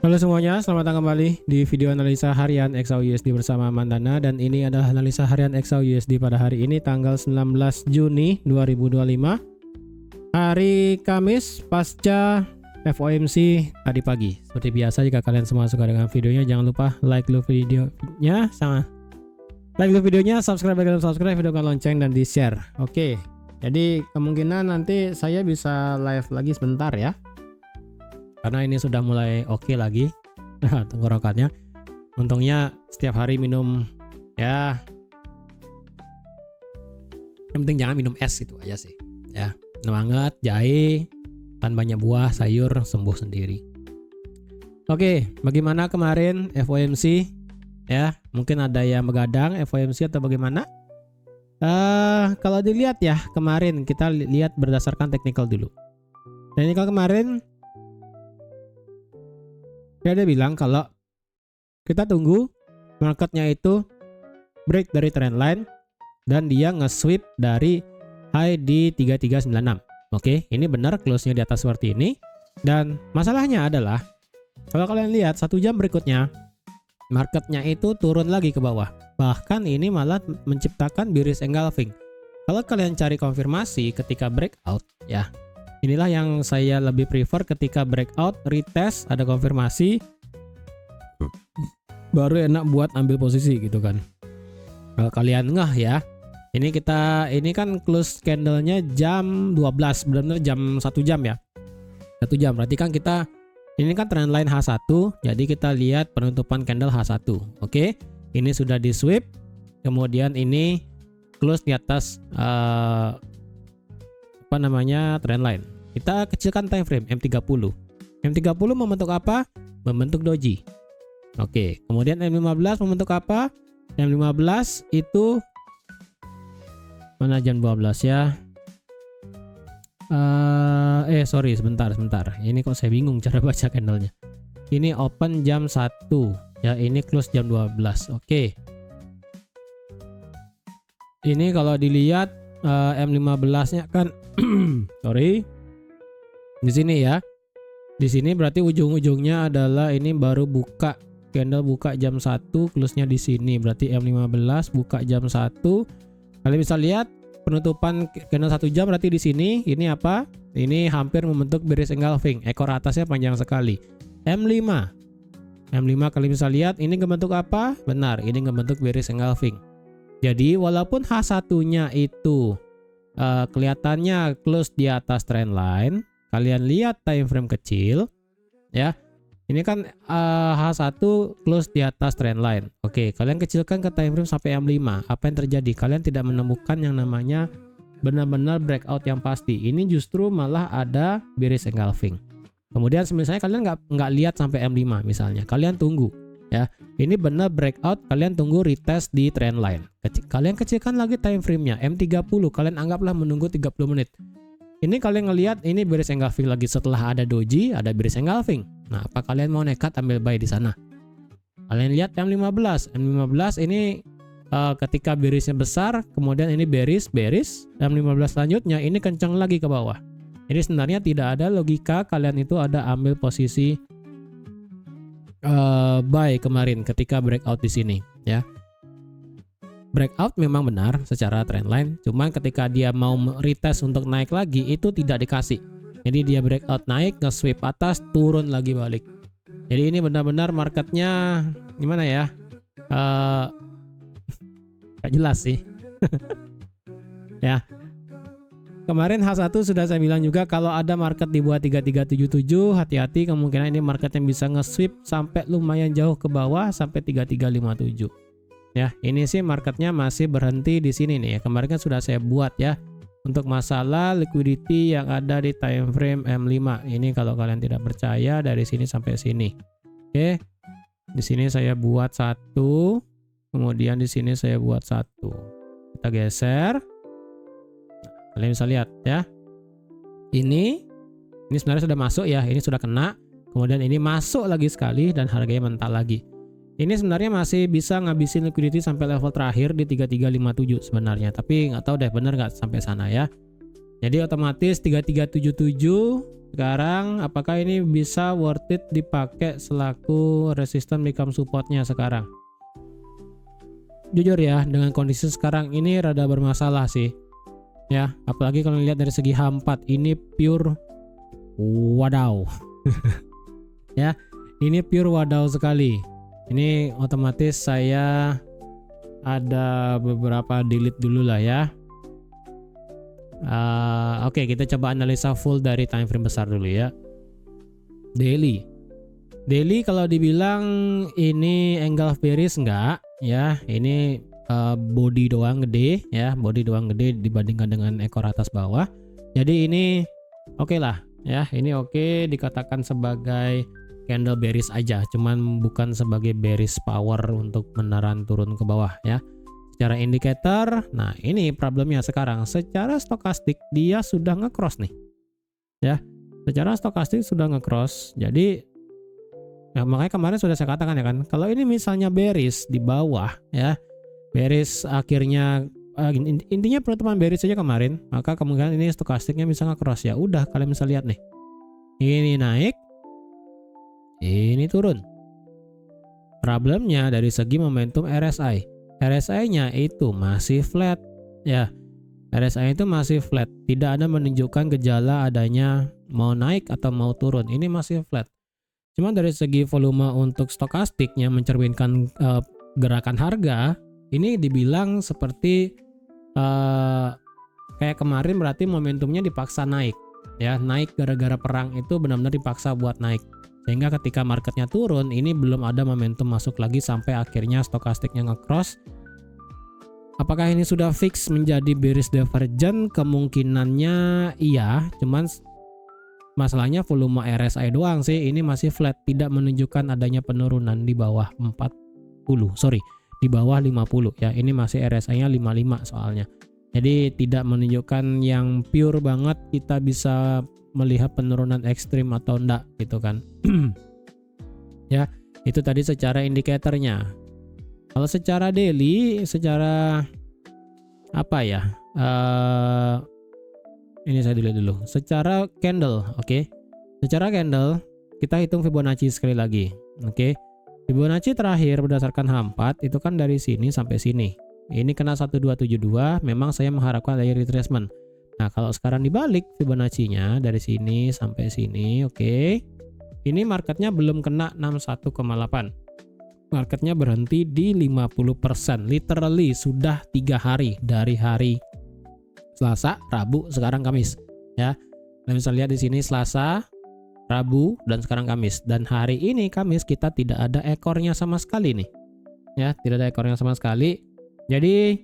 Halo semuanya, selamat datang kembali di video analisa harian XAUUSD bersama Mandana, dan ini adalah analisa harian XAUUSD pada hari ini tanggal 19 Juni 2025, hari Kamis pasca FOMC tadi pagi. Seperti biasa, jika kalian semua suka dengan videonya, jangan lupa like dulu videonya, subscribe hidupkan lonceng dan di share. Oke, jadi kemungkinan nanti saya bisa live lagi sebentar ya, karena ini sudah mulai oke lagi tenggorokannya. Untungnya setiap hari minum ya, yang penting jangan minum es, itu aja sih ya. Minum hangat, jahe, kan banyak buah, sayur, sembuh sendiri. Oke, bagaimana kemarin FOMC ya? Mungkin ada yang begadang FOMC atau bagaimana? Kalau dilihat ya, kemarin kita lihat berdasarkan technical dulu. Technical kemarin dia bilang kalau kita tunggu marketnya itu break dari trend line dan dia nge-sweep dari high di 3396. Oke, ini benar close-nya di atas seperti ini. Dan masalahnya adalah kalau kalian lihat 1 jam berikutnya marketnya itu turun lagi ke bawah. Bahkan ini malah menciptakan bearish engulfing. Kalau kalian cari konfirmasi ketika breakout ya, inilah yang saya lebih prefer. Ketika breakout, retest, ada konfirmasi, baru enak buat ambil posisi gitu kan. Kalau kalian ngeh ya, ini kan close candlenya jam 12, benar-benar jam 1 jam ya. 1 jam, berarti kan kita, ini kan trendline H1, jadi kita lihat penutupan candle H1. Oke, ini sudah di sweep, kemudian ini close di atas trendline. Kita kecilkan time frame M30. M30 membentuk apa? Membentuk doji. Oke, kemudian M15 membentuk apa? M15 itu mana, jam 12 ya. Sorry, sebentar. Ini kok saya bingung cara baca candlenya. Ini open jam 1 ya, ini close jam 12. Oke. Ini kalau dilihat M15-nya kan sorry. Di sini ya. Di sini berarti ujung-ujungnya adalah ini baru buka candle, buka jam 1, close-nya di sini. Berarti M15 buka jam 1. Kalian bisa lihat penutupan candle 1 jam berarti di sini. Ini apa? Ini hampir membentuk bearish engulfing. Ekor atasnya panjang sekali. M5 kalian bisa lihat ini ngebentuk apa? Benar, ini ngebentuk bearish engulfing. Jadi walaupun H1-nya itu kelihatannya close di atas trend line, kalian lihat time frame kecil ya. Ini kan H1 close di atas trend line. Oke, kalian kecilkan ke time frame sampai M5. Apa yang terjadi? Kalian tidak menemukan yang namanya benar-benar breakout yang pasti. Ini justru malah ada bearish engulfing. Kemudian misalnya kalian nggak lihat sampai M5 misalnya, kalian tunggu ya. Ini benar breakout, kalian tunggu retest di trend line. Kalian kecilkan lagi time frame-nya M30, kalian anggaplah menunggu 30 menit. Ini kalian ngelihat ini bearish engulfing lagi, setelah ada doji, ada bearish engulfing. Nah, apa kalian mau nekat ambil buy di sana? Kalian lihat M15 ini ketika bearishnya besar, kemudian ini bearish, M15 selanjutnya ini kencang lagi ke bawah. Ini sebenarnya tidak ada logika kalian itu ada ambil posisi buy kemarin ketika breakout di sini ya. Breakout memang benar secara trendline, cuman ketika dia mau retest untuk naik lagi itu tidak dikasih. Jadi dia breakout naik, nge-sweep atas, turun lagi balik. Jadi ini benar-benar marketnya gimana ya? Gak jelas sih. Ya. Kemarin H1 sudah saya bilang juga, kalau ada market di bawah 3377, hati-hati, kemungkinan ini market yang bisa nge-sweep sampai lumayan jauh ke bawah sampai 3357. Ya, ini sih marketnya masih berhenti di sini nih ya. Kemarin kan sudah saya buat ya untuk masalah liquidity yang ada di time frame M5. Ini kalau kalian tidak percaya, dari sini sampai sini. Oke. Di sini saya buat 1, kemudian di sini saya buat 1. Kita geser. Kalian bisa lihat ya. Ini sebenarnya sudah masuk ya, ini sudah kena. Kemudian ini masuk lagi sekali dan harganya mental lagi. Ini sebenarnya masih bisa ngabisin liquidity sampai level terakhir di 3357 sebenarnya, tapi nggak tahu deh bener nggak sampai sana ya. Jadi otomatis 3377 sekarang apakah ini bisa worth it dipakai selaku resistance become supportnya sekarang? Jujur ya, dengan kondisi sekarang ini rada bermasalah sih. Ya, apalagi kalau lihat dari segi H4 ini pure wadaw. Ya, ini pure wadaw sekali. Ini otomatis saya ada beberapa delete dulu lah ya. Oke, kita coba analisa full dari time frame besar dulu ya. Daily kalau dibilang ini angle of bearish enggak ya, ini body doang gede ya, body doang gede dibandingkan dengan ekor atas bawah. Jadi ini oke lah ya, ini oke dikatakan sebagai candle bearish aja, cuman bukan sebagai bearish power untuk beneran turun ke bawah ya. Secara indikator, nah ini problemnya sekarang. Secara stokastik dia sudah nge-cross nih. Ya, secara stokastik sudah nge-cross. Jadi ya, makanya kemarin sudah saya katakan ya kan, kalau ini misalnya bearish di bawah ya, bearish akhirnya intinya penutupan bearish saja kemarin, maka kemungkinan ini stokastiknya bisa nge-cross. Ya udah, kalian bisa lihat nih. Ini naik, ini turun. Problemnya dari segi momentum RSI. RSI-nya itu masih flat ya. RSI itu masih flat, tidak ada menunjukkan gejala adanya mau naik atau mau turun. Ini masih flat. Cuma dari segi volume untuk stokastiknya mencerminkan gerakan harga, ini dibilang seperti kayak kemarin, berarti momentumnya dipaksa naik ya, naik gara-gara perang itu benar-benar dipaksa buat naik. Sehingga ketika marketnya turun, ini belum ada momentum masuk lagi sampai akhirnya stokastiknya nge-cross. Apakah ini sudah fix menjadi bearish divergent? Kemungkinannya iya, cuman masalahnya volume RSI doang sih, ini masih flat, tidak menunjukkan adanya penurunan di bawah 40, di bawah 50 ya. Ini masih RSI-nya 55 soalnya. Jadi tidak menunjukkan yang pure banget kita bisa melihat penurunan ekstrim atau enggak gitu kan. Ya, itu tadi secara indikatornya. Kalau secara daily, secara apa ya? Ini saya dilihat dulu. Secara candle, oke. Secara candle kita hitung Fibonacci sekali lagi. Oke. Fibonacci terakhir berdasarkan H4 itu kan dari sini sampai sini. Ini kena 1272, memang saya mengharapkan ada retracement. Nah, kalau sekarang dibalik Fibonacci-nya dari sini sampai sini, oke. Ini marketnya belum kena 61,8. Marketnya berhenti di 50%. Literally sudah 3 hari, dari hari Selasa, Rabu, sekarang Kamis. Ya, kalian bisa lihat di sini Selasa, Rabu, dan sekarang Kamis. Dan hari ini Kamis kita tidak ada ekornya sama sekali nih. Ya, tidak ada ekornya sama sekali. Jadi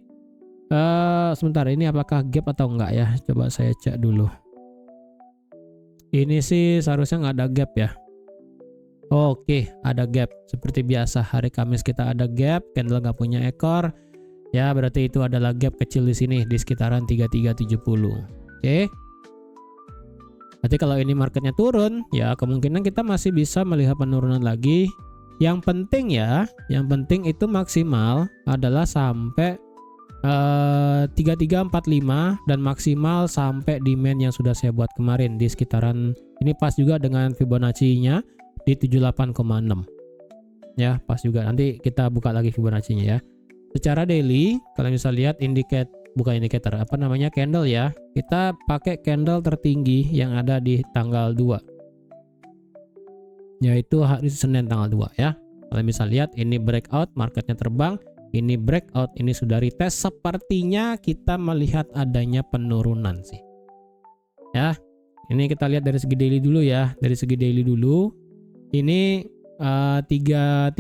sebentar, ini apakah gap atau enggak ya? Coba saya cek dulu. Ini sih seharusnya nggak ada gap ya. Oke, ada gap. Seperti biasa hari Kamis kita ada gap, candle nggak punya ekor. Ya, berarti itu adalah gap kecil di sini di sekitaran 3370. Oke. Berarti kalau ini marketnya turun, ya kemungkinan kita masih bisa melihat penurunan lagi. Yang penting ya, yang penting itu maksimal adalah sampai 3345 dan maksimal sampai demand yang sudah saya buat kemarin di sekitaran ini, pas juga dengan Fibonacci-nya di 78,6. Ya, pas juga. Nanti kita buka lagi Fibonacci-nya ya. Secara daily, kalian bisa lihat candle ya. Kita pakai candle tertinggi yang ada di tanggal 2. Yaitu hari Senin tanggal 2 ya. Kalian bisa lihat ini breakout, marketnya terbang, ini breakout, ini sudah retest. Sepertinya kita melihat adanya penurunan sih. Ya. Ini kita lihat dari segi daily dulu ya. Dari segi daily dulu. Ini 3382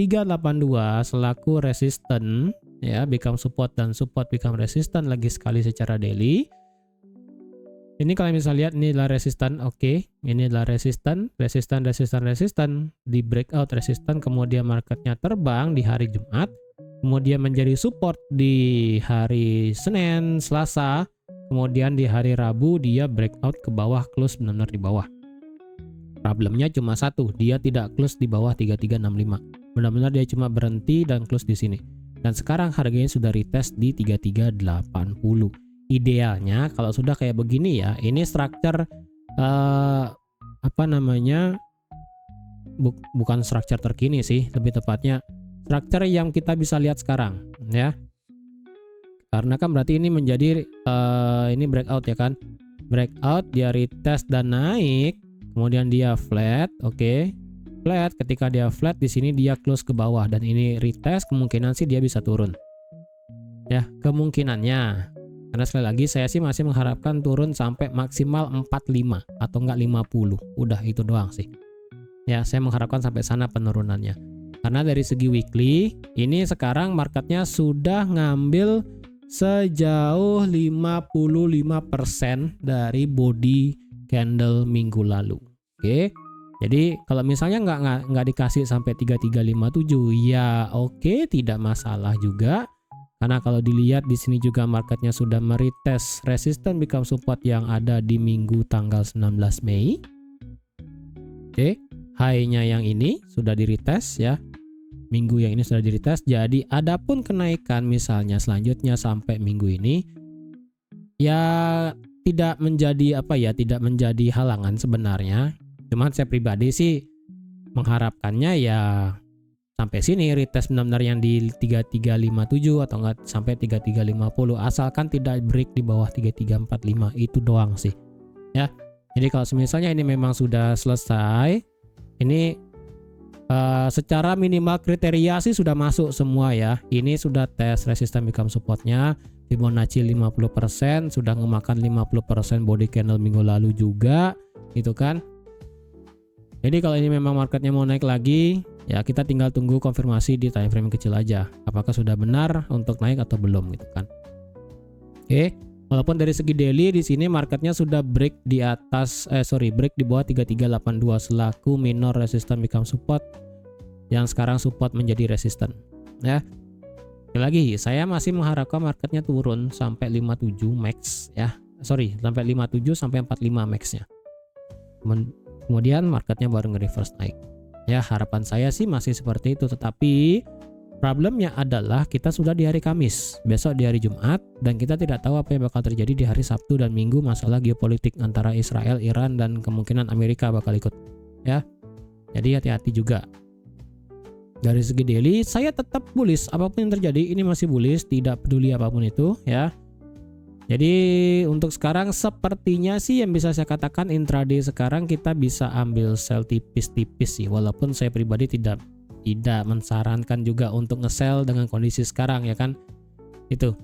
selaku resisten ya, become support dan support become resisten lagi sekali secara daily. Ini kalian bisa lihat ini adalah resisten, oke. Ini adalah resisten di breakout resisten, kemudian marketnya terbang di hari Jumat, kemudian menjadi support di hari Senin, Selasa, kemudian di hari Rabu dia breakout ke bawah, close benar-benar di bawah. Problemnya cuma satu, dia tidak close di bawah 3365. Benar-benar dia cuma berhenti dan close di sini. Dan sekarang harganya sudah retest di 3380. idealnya kalau sudah kayak begini ya, ini structure bukan structure terkini sih, lebih tepatnya structure yang kita bisa lihat sekarang ya. Karena kan berarti ini menjadi ini breakout ya kan. Breakout, dia retest dan naik, kemudian dia flat, oke. Flat, ketika dia flat di sini dia close ke bawah dan ini retest, kemungkinan sih dia bisa turun. Ya, kemungkinannya. Karena sekali lagi saya sih masih mengharapkan turun sampai maksimal 45 atau enggak 50. Udah itu doang sih. Ya, saya mengharapkan sampai sana penurunannya. Karena dari segi weekly, ini sekarang marketnya sudah ngambil sejauh 55% dari body candle minggu lalu. Oke. Jadi kalau misalnya nggak dikasih sampai 3357 ya oke, tidak masalah juga. Karena kalau dilihat di sini juga marketnya sudah meretest resisten become support yang ada di minggu tanggal 19 Mei. Oke, high-nya yang ini sudah diretest ya. Minggu yang ini sudah diretest. Jadi adapun kenaikan misalnya selanjutnya sampai minggu ini ya tidak menjadi tidak menjadi halangan sebenarnya. Cuman saya pribadi sih mengharapkannya ya sampai sini retest benar-benar yang di 3357 atau enggak sampai 3350, asalkan tidak break di bawah 3345, itu doang sih ya. Jadi kalau misalnya ini memang sudah selesai, ini secara minimal kriteria sih sudah masuk semua ya. Ini sudah tes resisten become supportnya, Fibonacci 50%, sudah memakan 50% body candle minggu lalu juga gitu kan. Jadi kalau ini memang marketnya mau naik lagi, ya kita tinggal tunggu konfirmasi di time frame kecil aja, apakah sudah benar untuk naik atau belum gitu kan. Oke, walaupun dari segi daily di sini marketnya sudah break di atas break di bawah 3382 selaku minor resistance become support, yang sekarang support menjadi resisten ya. Sekali lagi saya masih mengharapkan marketnya turun sampai 57 max ya. Sampai 57 sampai 45 maxnya. Kemudian marketnya baru nge-reverse naik. Ya, harapan saya sih masih seperti itu, tetapi problemnya adalah kita sudah di hari Kamis, besok di hari Jumat, dan kita tidak tahu apa yang bakal terjadi di hari Sabtu dan Minggu, masalah geopolitik antara Israel, Iran, dan kemungkinan Amerika bakal ikut ya. Jadi hati-hati juga. Dari segi daily saya tetap bullish, apapun yang terjadi ini masih bullish, tidak peduli apapun itu ya. Jadi untuk sekarang sepertinya sih yang bisa saya katakan intraday sekarang kita bisa ambil sell tipis-tipis sih, walaupun saya pribadi tidak mensarankan juga untuk nge-sell dengan kondisi sekarang ya kan. Itu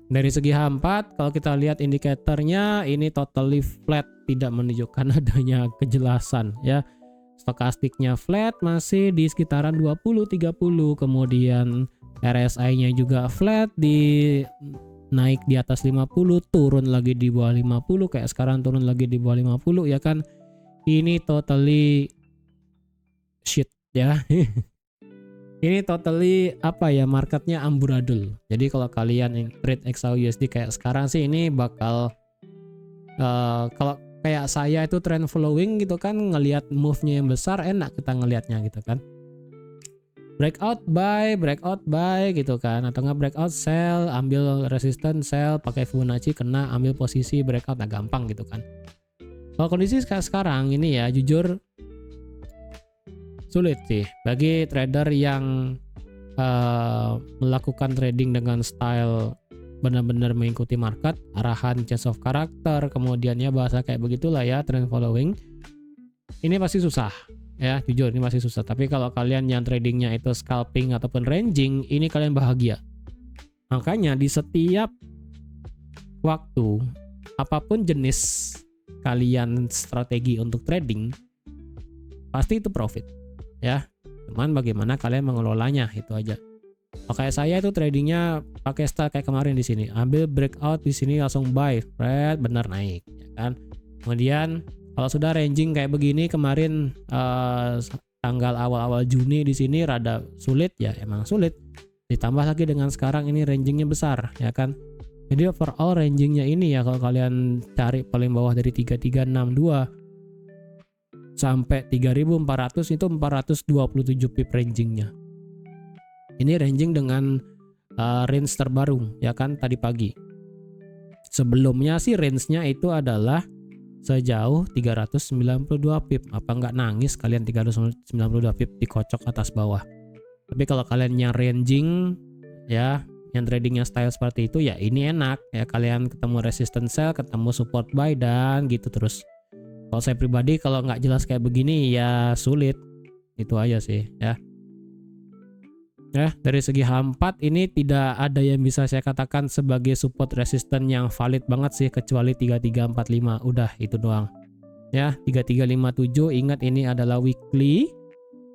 dari segi H4 kalau kita lihat indikatornya ini totally flat, tidak menunjukkan adanya kejelasan ya. Stokastiknya flat masih di sekitaran 20-30, kemudian RSI-nya juga flat, naik di atas 50, turun lagi di bawah 50, kayak sekarang turun lagi di bawah 50 ya kan. Ini totally shit ya. Ini totally marketnya amburadul. Jadi kalau kalian trade XAUUSD kayak sekarang sih ini bakal kalau kayak saya itu trend following gitu kan, ngelihat move-nya yang besar enak kita ngelihatnya gitu kan. Breakout buy gitu kan, atau nggak breakout sell, ambil resistance sell, pakai Fibonacci kena, ambil posisi breakout, nah gampang gitu kan. Kalau kondisi sekarang ini ya jujur sulit sih bagi trader yang melakukan trading dengan style benar-benar mengikuti market, arahan change of character, kemudian ya bahasa kayak begitulah ya, trend following. Ini pasti susah. Ya, jujur ini masih susah. Tapi kalau kalian yang tradingnya itu scalping ataupun ranging, ini kalian bahagia. Makanya di setiap waktu, apapun jenis kalian strategi untuk trading, pasti itu profit. Ya, cuman bagaimana kalian mengelolanya itu aja. Kalau kayak saya itu tradingnya pakai style kayak kemarin di sini, ambil breakout di sini langsung buy, benar naik, ya kan. Kemudian kalau sudah ranging kayak begini kemarin tanggal awal-awal Juni di sini rada sulit ya, emang sulit. Ditambah lagi dengan sekarang ini rangingnya besar ya kan. Jadi overall rangingnya ini ya kalau kalian cari paling bawah dari 3362 sampai 3400 itu 427 pip rangingnya. Ini ranging dengan range terbaru ya kan tadi pagi. Sebelumnya sih range-nya itu adalah sejauh 392 pip. Apa nggak nangis kalian 392 pip dikocok atas bawah. Tapi kalau kalian yang ranging ya, yang tradingnya style seperti itu ya ini enak ya, kalian ketemu resistance sell, ketemu support buy dan gitu terus. Kalau saya pribadi kalau nggak jelas kayak begini ya sulit. Itu aja sih ya. Ya, dari segi H4 ini tidak ada yang bisa saya katakan sebagai support resistance yang valid banget sih, kecuali 3345. Udah itu doang. Ya, 3357 ingat ini adalah weekly.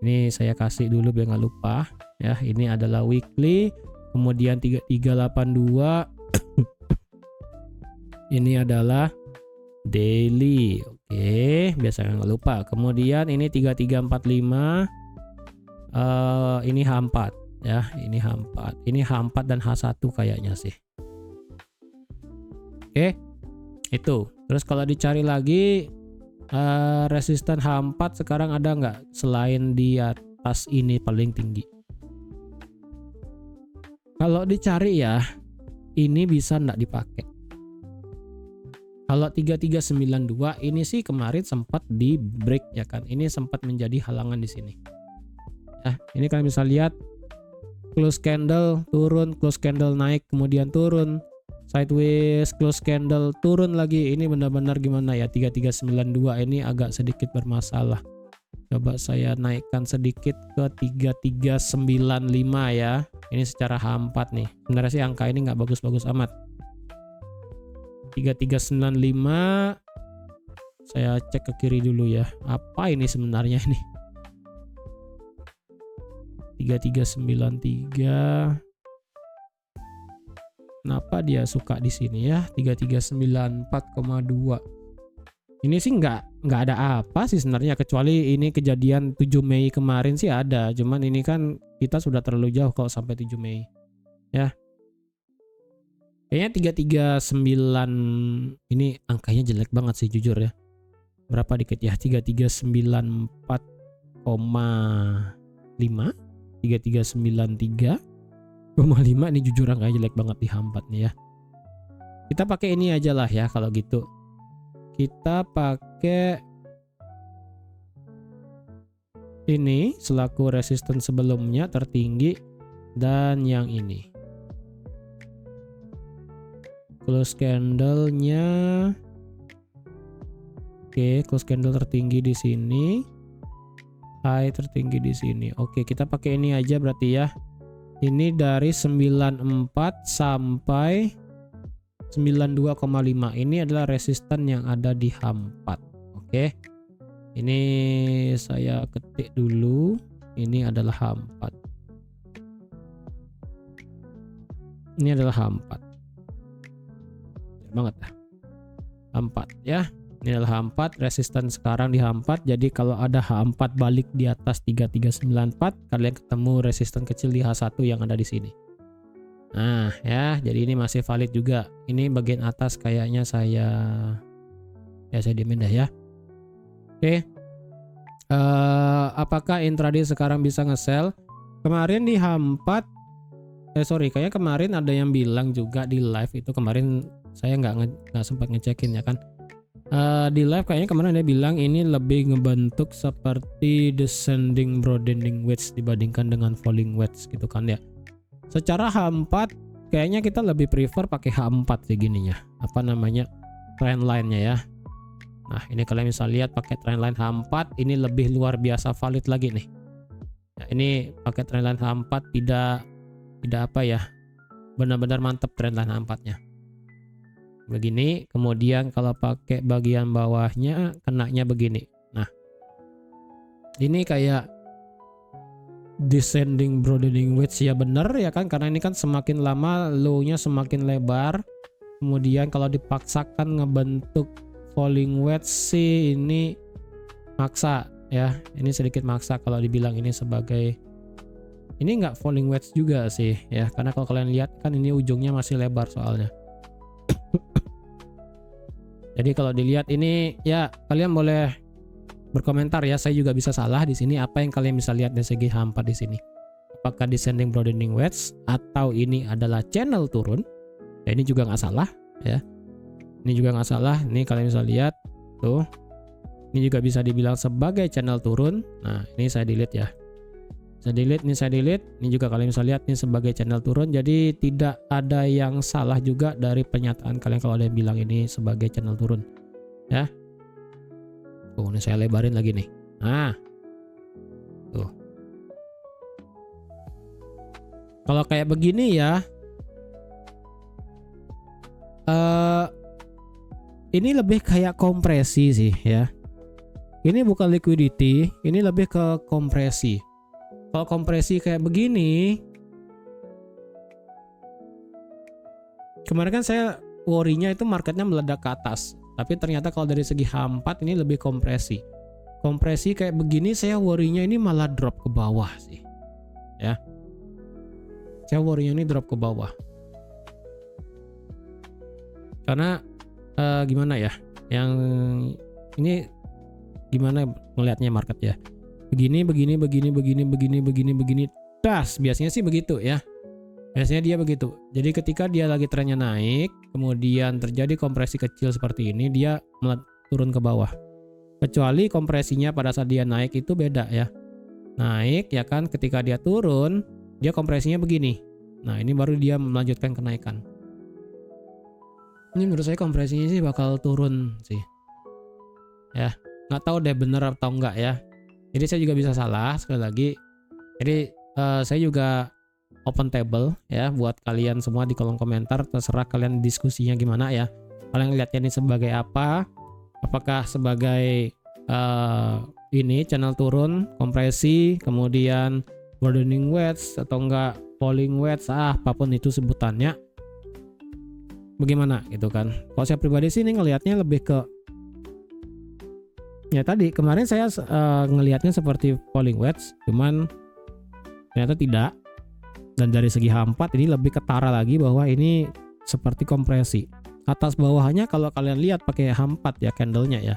Ini saya kasih dulu biar nggak lupa. Ya, ini adalah weekly. Kemudian 3382 ini adalah daily. Oke, biasa nggak lupa. Kemudian ini 3345 ini H4 ya, ini H4. Ini H4 dan H1 kayaknya sih. Oke. Itu. Terus kalau dicari lagi resisten H4 sekarang ada nggak selain di atas ini paling tinggi? Kalau dicari ya, ini bisa nggak dipakai. Kalau 3392 ini sih kemarin sempat di break ya kan. Ini sempat menjadi halangan di sini. Nah, ini kalian bisa lihat close candle turun, close candle naik, kemudian turun, sideways, close candle turun lagi. Ini benar-benar gimana ya, 3392 ini agak sedikit bermasalah. Coba saya naikkan sedikit ke 3395 ya. Ini secara H4 nih. Sebenarnya sih angka ini nggak bagus-bagus amat. 3395 saya cek ke kiri dulu ya. Apa ini sebenarnya ini? 3393. Kenapa dia suka di sini ya? 3394,2. Ini sih nggak ada apa sih sebenarnya, kecuali ini kejadian 7 Mei kemarin sih ada. Cuman ini kan kita sudah terlalu jauh kalau sampai 7 Mei. Ya. Kayaknya 339 ini angkanya jelek banget sih jujur ya. Berapa dikit ya? 3394,5, 3393,5 ini jujur angkanya jelek banget di H4 nih ya. Kita pakai ini aja lah ya kalau gitu. Kita pakai ini selaku resistance sebelumnya tertinggi dan yang ini. Close candle-nya. Oke, close candle tertinggi di sini. High tertinggi di sini. Oke, kita pakai ini aja berarti ya. Ini dari 94 sampai 92,5. Ini adalah resisten yang ada di H4. Oke. Ini saya ketik dulu. Ini adalah H4. Ini adalah H4. Banget lah. H4 ya. Ini adalah H4, resisten sekarang di H4. Jadi kalau ada H4 balik di atas 3394, kalian ketemu resisten kecil di H1 yang ada di sini. Nah ya, jadi ini masih valid juga. Ini bagian atas kayaknya saya diemin dah ya. Oke. Apakah intraday sekarang bisa nge-sell? Kemarin di H4 kayaknya kemarin ada yang bilang juga di live itu, kemarin saya nggak sempat ngecekin ya kan. Di live kayaknya kemarin ada bilang ini lebih ngebentuk seperti descending broadening wedge dibandingkan dengan falling wedge gitu kan ya. Secara H4 kayaknya kita lebih prefer pakai H4 sih gininya. Apa namanya? Trend line-nya ya. Nah, ini kalian bisa lihat pakai trend line H4 ini lebih luar biasa valid lagi nih. Nah, ini pakai trend line H4 tidak apa ya? Benar-benar mantap trend line H4-nya. Begini, kemudian kalau pakai bagian bawahnya kenanya begini. Nah, ini kayak descending broadening wedge ya, bener ya kan, karena ini kan semakin lama low-nya semakin lebar. Kemudian kalau dipaksakan ngebentuk falling wedge sih ini maksa ya, ini sedikit maksa kalau dibilang ini sebagai, ini nggak falling wedge juga sih ya, karena kalau kalian lihat kan ini ujungnya masih lebar soalnya. Jadi kalau dilihat ini ya, kalian boleh berkomentar ya, saya juga bisa salah di sini. Apa yang kalian bisa lihat dari segi H4 di sini? Apakah descending broadening wedge atau ini adalah channel turun? Ya, ini juga nggak salah ya. Ini juga nggak salah. Ini kalian bisa lihat tuh. Ini juga bisa dibilang sebagai channel turun. Nah, ini saya delete ya. Saya delete, ini saya delete. Ini juga kalian bisa lihat ini sebagai channel turun. Jadi tidak ada yang salah juga dari pernyataan kalian kalau ada yang bilang ini sebagai channel turun. Ya. Tuh, ini saya lebarin lagi nih. Nah. Tuh. Kalau kayak begini ya. Ini lebih kayak kompresi sih ya. Ini bukan liquidity, ini lebih ke kompresi. Kalau kompresi kayak begini, kemarin kan saya worry-nya itu marketnya meledak ke atas. Tapi ternyata kalau dari segi H4 ini lebih kompresi. Kompresi kayak begini saya worry-nya ini malah drop ke bawah sih. Ya. Saya worry-nya ini drop ke bawah. Karena gimana ya? Yang ini gimana melihatnya market ya? Begini. Das, biasanya sih begitu ya. Biasanya dia begitu. Jadi ketika dia lagi trennya naik, kemudian terjadi kompresi kecil seperti ini, dia turun ke bawah. Kecuali kompresinya pada saat dia naik itu beda ya. Naik ya kan, ketika dia turun, dia kompresinya begini. Nah, ini baru dia melanjutkan kenaikan. Ini menurut saya kompresinya sih bakal turun sih. Ya, nggak tahu deh bener atau enggak ya. Jadi saya juga bisa salah sekali lagi. Jadi saya juga open table ya buat kalian semua di kolom komentar. Terserah kalian diskusinya gimana ya. Kalian lihatnya ini sebagai apa? Apakah sebagai ini channel turun, kompresi, kemudian broadening wedge atau enggak falling wedge, apapun itu sebutannya. Bagaimana gitu kan? Kalau saya pribadi sih ini ngelihatnya lebih ke ya tadi kemarin saya ngelihatnya seperti falling wedge, cuman ternyata tidak. Dan dari segi H4 ini lebih ketara lagi bahwa ini seperti kompresi. Atas bawahnya kalau kalian lihat pakai H4 ya candlenya ya.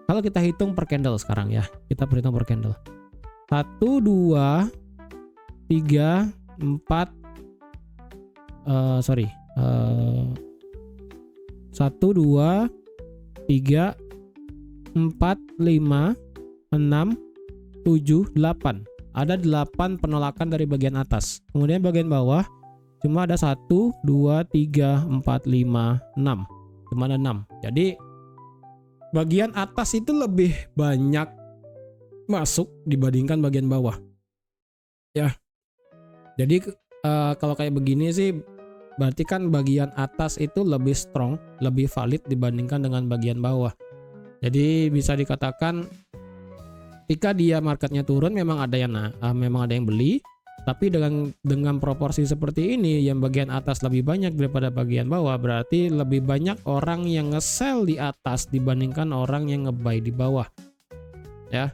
Kalau kita hitung per candle sekarang ya, kita perhitung per candle. 1, 2, 3, 4 1, 2, 3, 4, 5, 6, 7, 8. Ada 8 penolakan dari bagian atas. Kemudian bagian bawah cuma ada 1, 2, 3, 4, 5, 6. Cuma ada 6. Jadi bagian atas itu lebih banyak masuk dibandingkan bagian bawah. Ya. Jadi kalau kayak begini sih berarti kan bagian atas itu lebih strong, lebih valid dibandingkan dengan bagian bawah. Jadi bisa dikatakan ketika dia marketnya turun memang ada yang beli, tapi dengan proporsi seperti ini yang bagian atas lebih banyak daripada bagian bawah, berarti lebih banyak orang yang nge-sell di atas dibandingkan orang yang nge-buy di bawah. Ya.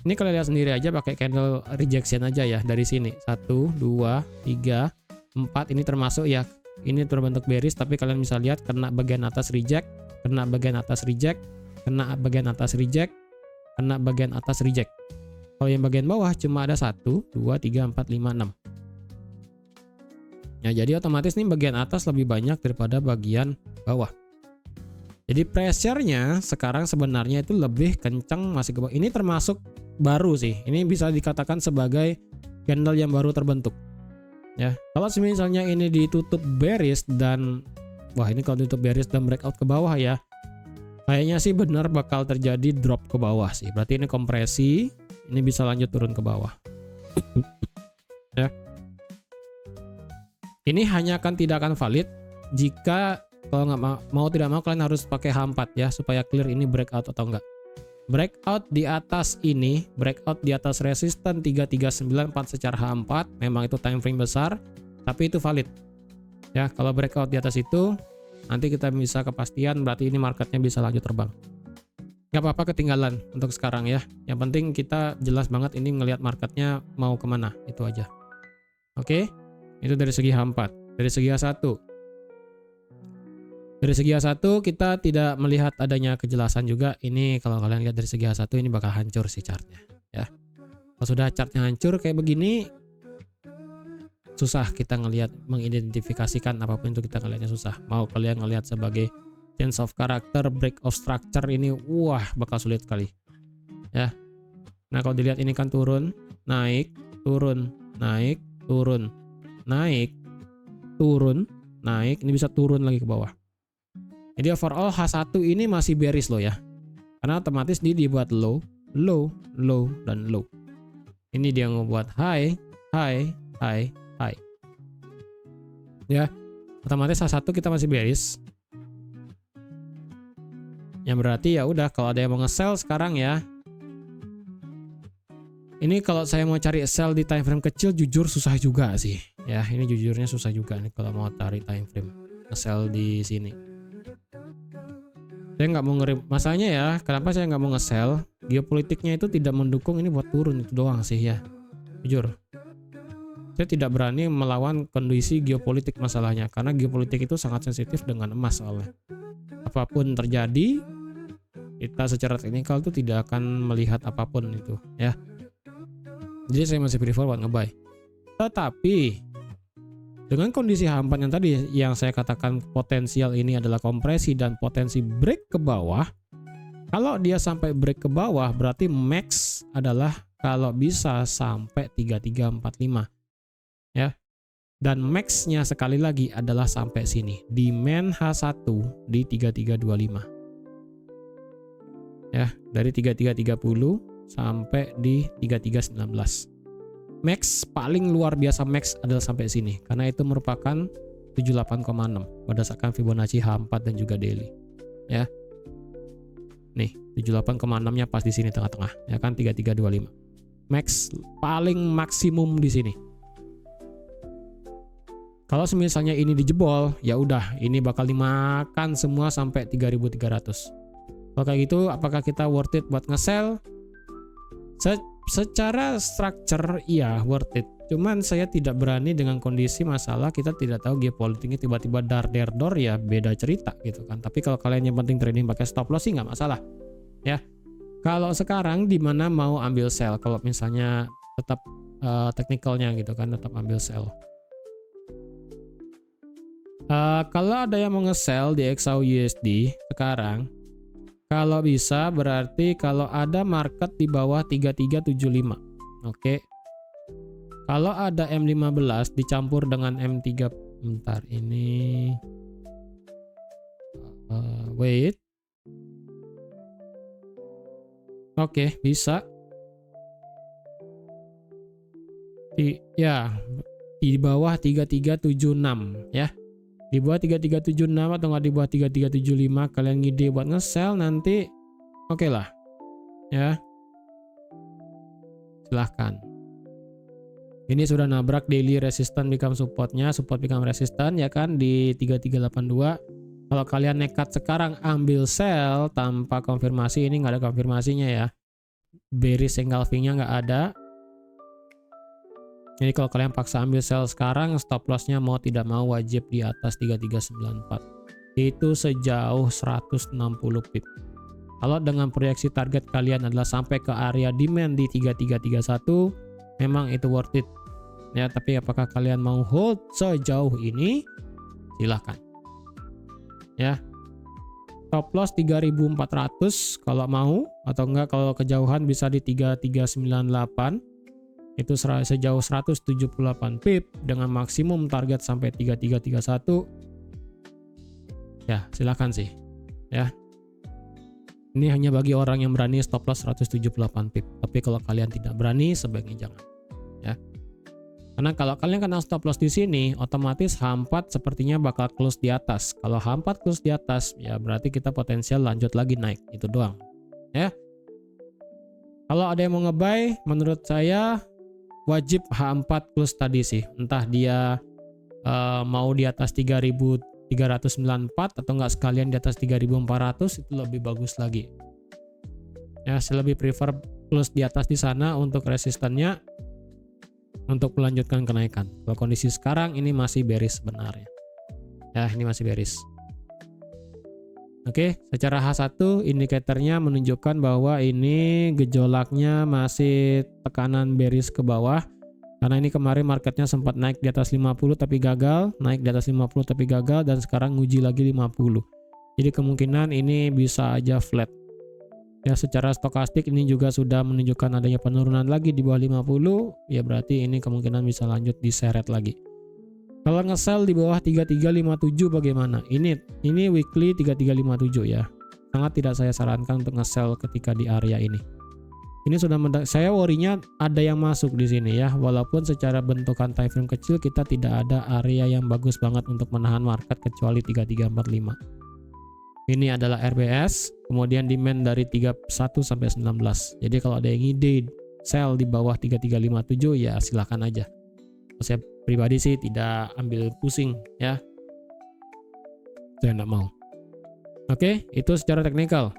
Ini kalian lihat sendiri aja pakai candle rejection aja ya dari sini. 1, 2, 3, 4 ini termasuk ya. Ini terbentuk bearish tapi kalian bisa lihat kena bagian atas reject, kena bagian atas reject, kena bagian atas reject, kena bagian atas reject. Kalau yang bagian bawah cuma ada 1, 2, 3, 4, 5, 6. Ya, jadi otomatis nih bagian atas lebih banyak daripada bagian bawah. Jadi pressure-nya sekarang sebenarnya itu lebih kencang masih ke bawah. Ini termasuk baru sih. Ini bisa dikatakan sebagai candle yang baru terbentuk. Ya, kalau misalnya ini ditutup bearish dan ini kalau ditutup bearish dan breakout ke bawah ya. Kayaknya sih benar bakal terjadi drop ke bawah sih. Berarti ini kompresi, ini bisa lanjut turun ke bawah. Ya. Ini hanya tidak akan valid jika kalau nggak mau tidak mau kalian harus pakai H4 ya supaya clear ini breakout atau enggak. Breakout di atas ini, breakout di atas resisten 3394 secara H4, memang itu time frame besar, tapi itu valid. Ya, kalau breakout di atas itu nanti kita bisa kepastian berarti ini marketnya bisa lanjut terbang. Nggak apa-apa ketinggalan untuk sekarang ya. Yang penting kita jelas banget ini ngelihat marketnya mau kemana, itu aja. Oke, itu dari segi H4. Dari segi H1. Dari segi H1 kita tidak melihat adanya kejelasan juga. Ini kalau kalian lihat dari segi H1 ini bakal hancur sih chartnya ya. Kalau sudah chartnya hancur kayak begini, susah kita ngelihat mengidentifikasikan apapun itu, kita ngelihatnya susah. Mau kalian ngelihat sebagai change of character, break of structure, ini wah bakal sulit sekali ya. Nah kalau dilihat ini kan turun, naik, turun, naik, turun, naik, turun, naik, ini bisa turun lagi ke bawah. Jadi overall H1 ini masih bearish loh ya, karena otomatis dia dibuat low, low, low, dan low. Ini dia ngebuat high, high, high, high ya, otomatis H1 kita masih bearish. Yang berarti ya udah, kalau ada yang mau nge-sell sekarang ya. Ini kalau saya mau cari sell di time frame kecil jujur susah juga sih. Ya, ini jujurnya susah juga nih kalau mau cari time frame nge-sell di sini. Saya nggak mau ngerim, masalahnya ya, kenapa saya nggak mau nge-sell? Geopolitiknya itu tidak mendukung ini buat turun, itu doang sih ya. Jujur. Saya tidak berani melawan kondisi geopolitik masalahnya, karena geopolitik itu sangat sensitif dengan emas soalnya. Apapun terjadi, kita secara teknikal tuh tidak akan melihat apapun itu ya. Jadi saya masih prefer buat nge-buy. Tetapi dengan kondisi H4 yang tadi yang saya katakan potensial ini adalah kompresi dan potensi break ke bawah. Kalau dia sampai break ke bawah berarti max adalah kalau bisa sampai 3345 ya. Dan max-nya sekali lagi adalah sampai sini. Demand H1 di 3325. Ya, dari 3330 sampai di 3319. Max paling luar biasa max adalah sampai sini karena itu merupakan 78,6 berdasarkan Fibonacci H4 dan juga daily. Ya. Nih, 78,6-nya pas di sini tengah-tengah, ya kan 3325. Max paling maksimum di sini. Kalau misalnya ini dijebol, ya udah ini bakal dimakan semua sampai 3.300. Kalau kayak gitu, apakah kita worth it buat nge-sell? Secara structure iya worth it. Cuman saya tidak berani dengan kondisi masalah kita tidak tahu geopolitiknya tiba-tiba dar-der-dor, ya beda cerita gitu kan. Tapi kalau kalian yang penting trading pakai stop loss sih nggak masalah. Ya. Kalau sekarang di mana mau ambil sell? Kalau misalnya tetap teknikalnya gitu kan, tetap ambil sell. Kalau ada yang mau nge-sell di XAUUSD sekarang, kalau bisa berarti kalau ada market di bawah 3375. Oke. Kalau ada M15 dicampur dengan M3, bentar ini wait. Oke, bisa. Di bawah 3376 ya. Di bawah 3376 atau nggak di bawah 3375 kalian ngide buat nge-sell nanti oke lah ya, silahkan. Ini sudah nabrak daily resistance become supportnya, support become resistance ya kan di 3382. Kalau kalian nekat sekarang ambil sell tanpa konfirmasi, ini nggak ada konfirmasinya ya, bearish engulfingnya nggak ada. Jadi kalau kalian paksa ambil sell sekarang, stop lossnya mau tidak mau wajib di atas 3394. Itu sejauh 160 pip. Kalau dengan proyeksi target kalian adalah sampai ke area demand di 3331, memang itu worth it. Ya, tapi apakah kalian mau hold sejauh ini? Silahkan. Ya. Stop loss 3400 kalau mau, atau enggak kalau kejauhan bisa di 3398. Itu sejauh 178 pip dengan maksimum target sampai 3331. Ya, silakan sih. Ya. Ini hanya bagi orang yang berani stop loss 178 pip. Tapi kalau kalian tidak berani, sebaiknya jangan. Ya. Karena kalau kalian kena stop loss di sini, otomatis H4 sepertinya bakal close di atas. Kalau H4 close di atas, ya berarti kita potensial lanjut lagi naik. Itu doang. Ya. Kalau ada yang mau nge-buy, menurut saya wajib H4 plus tadi sih, entah dia mau di atas 3394 atau enggak sekalian di atas 3400, itu lebih bagus lagi ya. Saya lebih prefer plus di atas di sana untuk resistannya untuk melanjutkan kenaikan. Kalau kondisi sekarang ini masih bearish sebenarnya ya, ini masih bearish. Oke, secara H1 indikatornya menunjukkan bahwa ini gejolaknya masih tekanan bearish ke bawah. Karena ini kemarin marketnya sempat naik di atas 50 tapi gagal, naik di atas 50 tapi gagal, dan sekarang nguji lagi 50. Jadi kemungkinan ini bisa aja flat. Ya, secara stokastik ini juga sudah menunjukkan adanya penurunan lagi di bawah 50, ya berarti ini kemungkinan bisa lanjut diseret lagi. Kalau nge-sell di bawah 3357 bagaimana? Ini weekly 3357 ya. Sangat tidak saya sarankan untuk nge-sell ketika di area ini. Ini sudah saya worry-nya ada yang masuk di sini ya. Walaupun secara bentukan time frame kecil kita tidak ada area yang bagus banget untuk menahan market kecuali 3345. Ini adalah RBS, kemudian demand dari 31 sampai 19. Jadi kalau ada yang ide sell di bawah 3357 ya silakan aja. Saya pribadi sih tidak ambil pusing ya. Saya enggak mau. Oke, itu secara teknikal.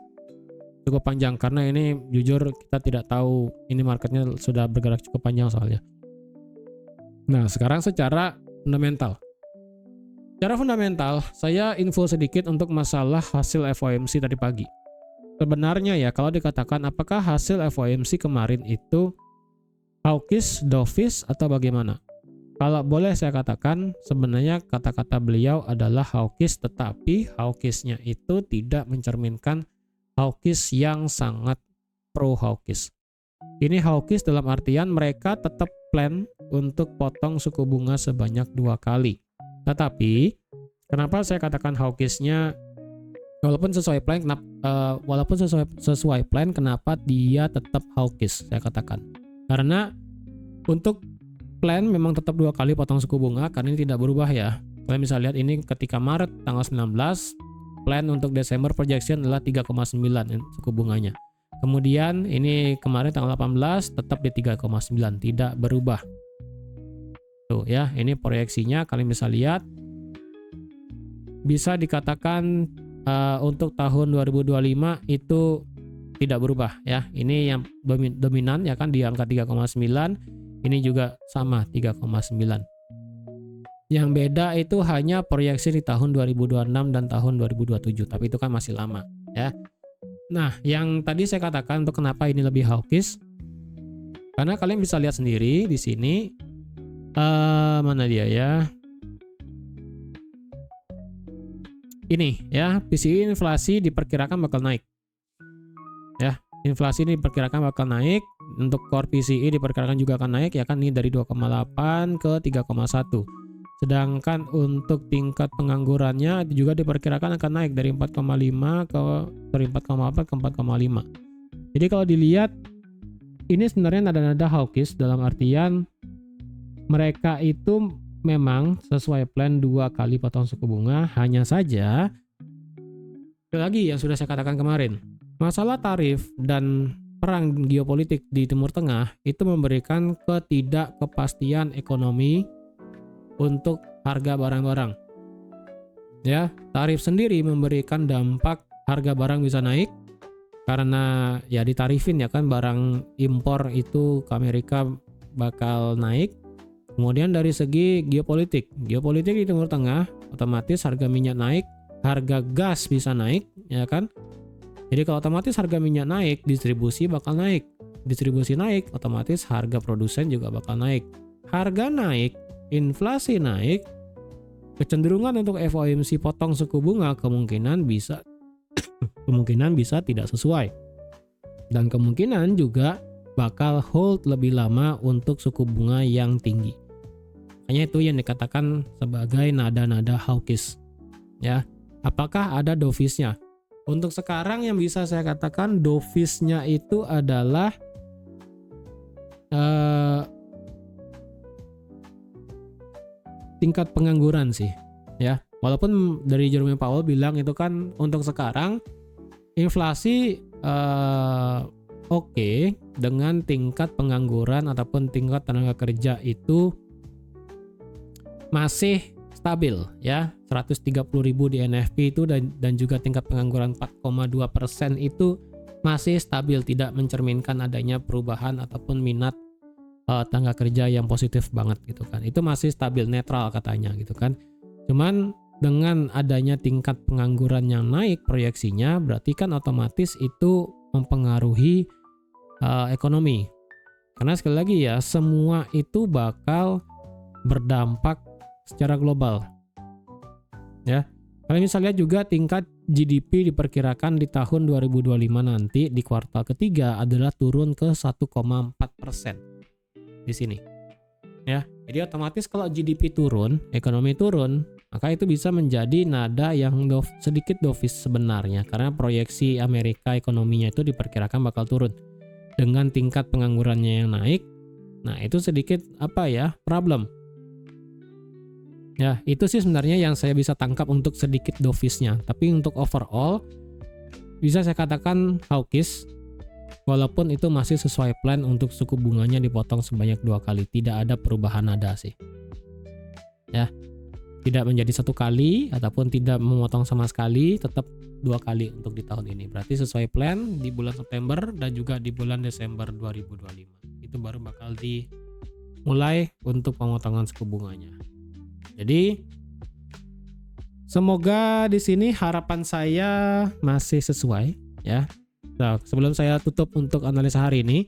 Cukup panjang karena ini jujur kita tidak tahu ini marketnya sudah bergerak cukup panjang soalnya. Nah, sekarang secara fundamental. Secara fundamental, saya info sedikit untuk masalah hasil FOMC tadi pagi. Sebenarnya ya, kalau dikatakan apakah hasil FOMC kemarin itu hawkish, dovish, atau bagaimana? Kalau boleh saya katakan, sebenarnya kata-kata beliau adalah hawkish, tetapi hawkishnya itu tidak mencerminkan hawkish yang sangat pro hawkish. Ini hawkish dalam artian mereka tetap plan untuk potong suku bunga sebanyak 2 kali. Tetapi kenapa saya katakan hawkishnya walaupun sesuai plan, kenapa dia tetap hawkish? Saya katakan karena untuk plan memang tetap 2 kali potong suku bunga karena ini tidak berubah ya. Kalian bisa lihat ini ketika Maret tanggal 19, plan untuk Desember projection adalah 3,9 suku bunganya. Kemudian ini kemarin tanggal 18 tetap di 3,9, tidak berubah. Tuh ya, ini proyeksinya kalian bisa lihat. Bisa dikatakan untuk tahun 2025 itu tidak berubah ya. Ini yang dominan ya kan di angka 3,9. Ini juga sama 3,9. Yang beda itu hanya proyeksi di tahun 2026 dan tahun 2027, tapi itu kan masih lama ya. Nah, yang tadi saya katakan untuk kenapa ini lebih hawkish, karena kalian bisa lihat sendiri di sini. Mana dia ya? Ini ya, PCE inflasi diperkirakan bakal naik. Ya, inflasi ini diperkirakan bakal naik. Untuk core PCE diperkirakan juga akan naik ya kan, ini dari 2,8 ke 3,1. Sedangkan untuk tingkat penganggurannya juga diperkirakan akan naik dari 4,5 ke 4,4 ke 4,5. Jadi kalau dilihat ini sebenarnya nada-nada hawkish dalam artian mereka itu memang sesuai plan 2 kali potong suku bunga, hanya saja lagi yang sudah saya katakan kemarin, masalah tarif dan perang geopolitik di Timur Tengah itu memberikan ketidakpastian ekonomi untuk harga barang-barang. Ya, tarif sendiri memberikan dampak harga barang bisa naik karena ya ditarifin ya kan, barang impor itu ke Amerika bakal naik. Kemudian dari segi geopolitik di Timur Tengah, otomatis harga minyak naik, harga gas bisa naik, ya kan? Jadi kalau otomatis harga minyak naik, distribusi bakal naik. Distribusi naik, otomatis harga produsen juga bakal naik. Harga naik, inflasi naik, kecenderungan untuk FOMC potong suku bunga kemungkinan bisa tidak sesuai. Dan kemungkinan juga bakal hold lebih lama untuk suku bunga yang tinggi. Hanya itu yang dikatakan sebagai nada-nada hawkish. Ya, apakah ada dovishnya? Untuk sekarang yang bisa saya katakan dovishnya itu adalah tingkat pengangguran sih. Ya, walaupun dari Jerome Powell bilang itu kan untuk sekarang inflasi oke, dengan tingkat pengangguran ataupun tingkat tenaga kerja itu masih stabil ya, 130.000 di NFP itu dan juga tingkat pengangguran 4,2% itu masih stabil, tidak mencerminkan adanya perubahan ataupun minat tenaga kerja yang positif banget gitu kan. Itu masih stabil, netral katanya gitu kan. Cuman dengan adanya tingkat pengangguran yang naik proyeksinya, berarti kan otomatis itu mempengaruhi ekonomi Karena sekali lagi ya, semua itu bakal berdampak secara global. Ya. Kalian bisa lihat juga tingkat GDP diperkirakan di tahun 2025 nanti di kuartal ketiga adalah turun ke 1,4% di sini. Ya, jadi otomatis kalau GDP turun, ekonomi turun, maka itu bisa menjadi nada yang sedikit dovish sebenarnya, karena proyeksi Amerika ekonominya itu diperkirakan bakal turun dengan tingkat penganggurannya yang naik. Nah, itu sedikit problem. Ya, itu sih sebenarnya yang saya bisa tangkap untuk sedikit dovishnya. Tapi untuk overall bisa saya katakan hawkish, walaupun itu masih sesuai plan untuk suku bunganya dipotong sebanyak 2 kali. Tidak ada perubahan nada sih. Ya, tidak menjadi 1 kali ataupun tidak memotong sama sekali, tetap 2 kali untuk di tahun ini. Berarti sesuai plan di bulan September dan juga di bulan Desember 2025. Itu baru bakal dimulai untuk pemotongan suku bunganya. Jadi semoga di sini harapan saya masih sesuai ya. Nah, sebelum saya tutup untuk analisa hari ini,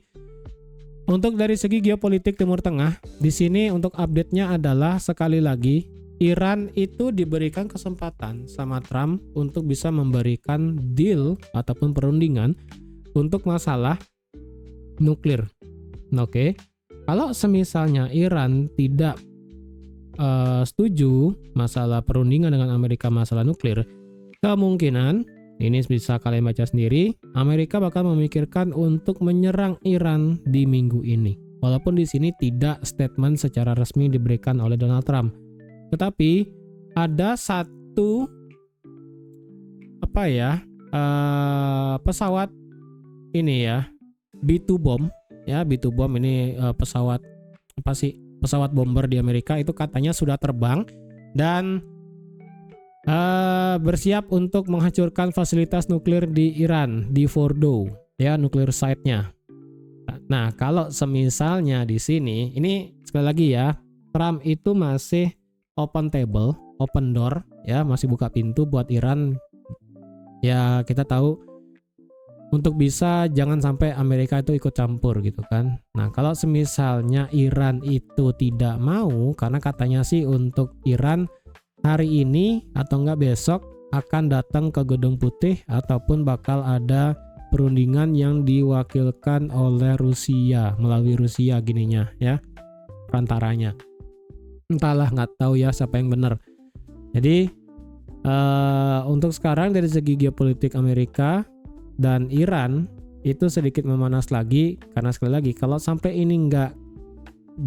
untuk dari segi geopolitik Timur Tengah, di sini untuk update-nya adalah sekali lagi Iran itu diberikan kesempatan sama Trump untuk bisa memberikan deal ataupun perundingan untuk masalah nuklir. Oke. Kalau semisalnya Iran tidak setuju masalah perundingan dengan Amerika masalah nuklir, kemungkinan ini bisa kalian baca sendiri, Amerika bakal memikirkan untuk menyerang Iran di minggu ini. Walaupun di sini tidak statement secara resmi diberikan oleh Donald Trump, tetapi ada satu pesawat ini ya, B2 bomb ya, B2 bomb ini pesawat pesawat bomber di Amerika itu katanya sudah terbang dan bersiap untuk menghancurkan fasilitas nuklir di Iran, di Fordo ya, nuklir site-nya. Nah, kalau semisalnya di sini, ini sekali lagi ya, Trump itu masih open table, open door ya, masih buka pintu buat Iran. Ya, kita tahu untuk bisa jangan sampai Amerika itu ikut campur gitu kan. Nah, kalau semisalnya Iran itu tidak mau, karena katanya sih untuk Iran hari ini atau enggak besok akan datang ke Gedung Putih ataupun bakal ada perundingan yang diwakilkan oleh Rusia, melalui Rusia gininya ya, perantaranya. Entahlah, nggak tahu ya siapa yang benar. Jadi untuk sekarang dari segi geopolitik Amerika dan Iran itu sedikit memanas lagi, karena sekali lagi kalau sampai ini nggak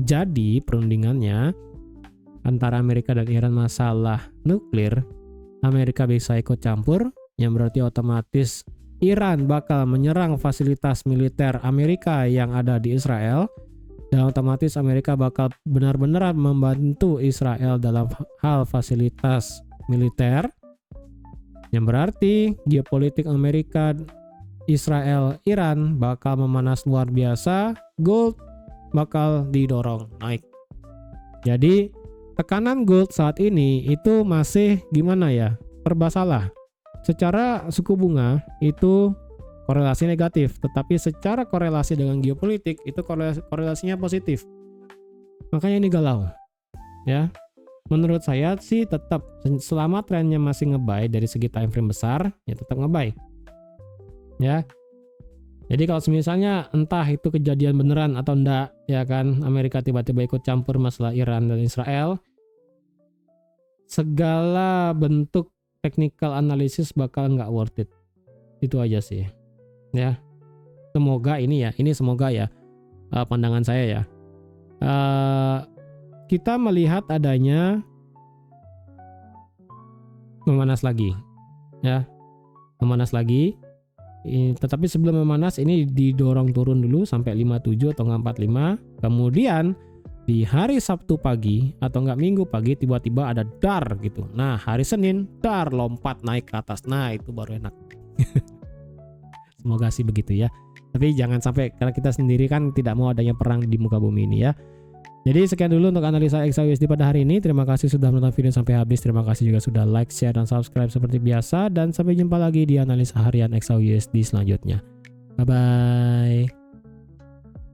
jadi perundingannya antara Amerika dan Iran masalah nuklir, Amerika bisa ikut campur, yang berarti otomatis Iran bakal menyerang fasilitas militer Amerika yang ada di Israel, dan otomatis Amerika bakal benar-benar membantu Israel dalam hal fasilitas militer, yang berarti geopolitik Amerika, Israel, Iran bakal memanas luar biasa, gold bakal didorong naik. Jadi tekanan gold saat ini itu masih gimana ya, serba salah. Secara suku bunga itu korelasi negatif, tetapi secara korelasi dengan geopolitik itu korelasinya positif. Makanya ini galau ya. Menurut saya sih tetap selama trennya masih nge-buy dari segi time frame besar, ya tetap nge-buy. Ya. Jadi kalau misalnya entah itu kejadian beneran atau enggak, ya kan, Amerika tiba-tiba ikut campur masalah Iran dan Israel, segala bentuk technical analysis bakal nggak worth it. Itu aja sih. Ya. Semoga ini semoga ya, pandangan saya ya. Kita melihat adanya memanas lagi. Ya. Memanas lagi. Tetapi sebelum memanas ini didorong turun dulu sampai 57 atau 45. Kemudian di hari Sabtu pagi atau enggak Minggu pagi tiba-tiba ada dar gitu. Nah, hari Senin dar lompat naik ke atas. Nah, itu baru enak. Semoga sih begitu ya. Tapi jangan sampai, karena kita sendiri kan tidak mau adanya perang di muka bumi ini ya. Jadi sekian dulu untuk analisa XAUSD pada hari ini. Terima kasih sudah menonton video sampai habis. Terima kasih juga sudah like, share, dan subscribe seperti biasa. Dan sampai jumpa lagi di analisa harian XAUSD selanjutnya. Bye-bye.